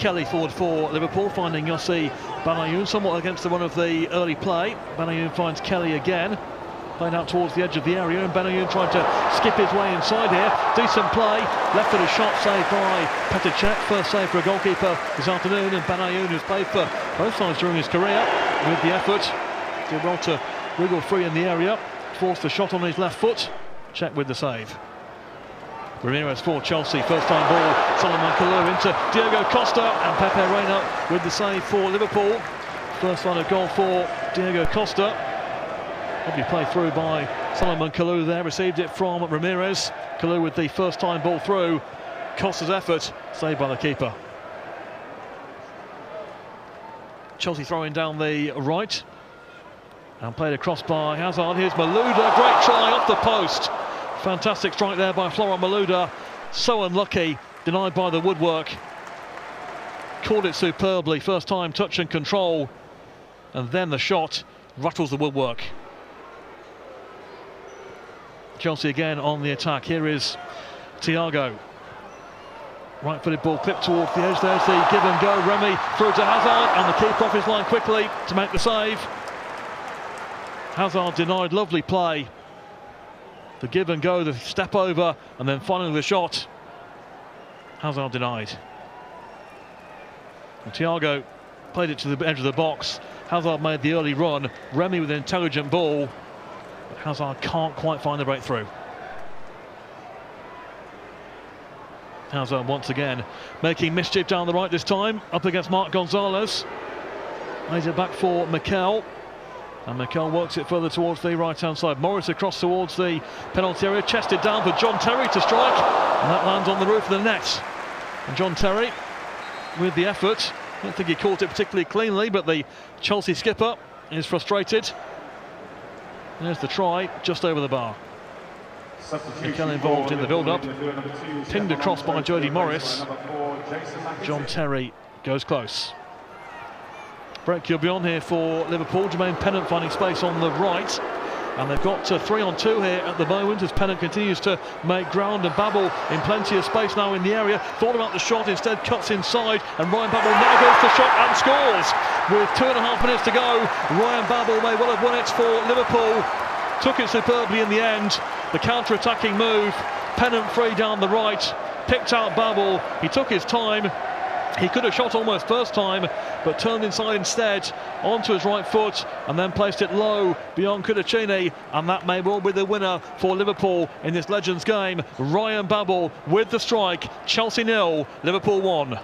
Kelly forward for Liverpool, finding Yossi Benayoun somewhat against the run of the early play. Benayoun finds Kelly again, playing out towards the edge of the area, and Benayoun trying to skip his way inside here. Decent play, left-footed shot saved by Petr Cech. First save for a goalkeeper this afternoon, and Benayoun, who's played for both sides during his career, with the effort, did well to wriggle free in the area, forced the shot on his left foot. Cech with the save. Ramirez for Chelsea, first time ball, Solomon Kalou into Diego Costa, and Pepe Reina with the save for Liverpool. First line of goal for Diego Costa. Lovely play through by Solomon Kalou there, received it from Ramirez. Kalou with the first time ball through. Costa's effort, saved by the keeper. Chelsea throwing down the right. And played across by Hazard. Here's Malouda, great try off the post. Fantastic strike there by Florent Malouda. So unlucky, denied by the woodwork. Caught it superbly, first time touch and control. And then the shot rattles the woodwork. Chelsea again on the attack. Here is Thiago. Right-footed ball clipped towards the edge. There's the give and go. Remy through to Hazard, and the keeper off his line quickly to make the save. Hazard denied, lovely play. The give and go, the step over, and then finally the shot. Hazard denied. And Thiago played it to the edge of the box. Hazard made the early run. Remy with an intelligent ball. But Hazard can't quite find the breakthrough. Hazard once again making mischief down the right this time. Up against Marc Gonzalez. Lays it back for Mikel. And Mikel works it further towards the right-hand side. Morris across towards the penalty area, chested down for John Terry to strike, and that lands on the roof of the net. And John Terry with the effort. I don't think he caught it particularly cleanly, but the Chelsea skipper is frustrated. There's the try, just over the bar. Mikel involved in the build-up, pinged across by Jody Morris. John Terry goes close. Break you'll be on here for Liverpool. Jermaine Pennant finding space on the right, and they've got 3-on-2 here at the moment as Pennant continues to make ground, and Babel in plenty of space now in the area. Thought about the shot, instead cuts inside, and Ryan Babel now goes for the shot and scores. With 2.5 minutes to go, Ryan Babel may well have won it for Liverpool. Took it superbly in the end. The counter-attacking move, Pennant free down the right, picked out Babel. He took his time. He could have shot almost first time, but turned inside instead onto his right foot and then placed it low beyond Kudachini, and that may well be the winner for Liverpool in this Legends game. Ryan Babel with the strike. Chelsea 0, Liverpool 1.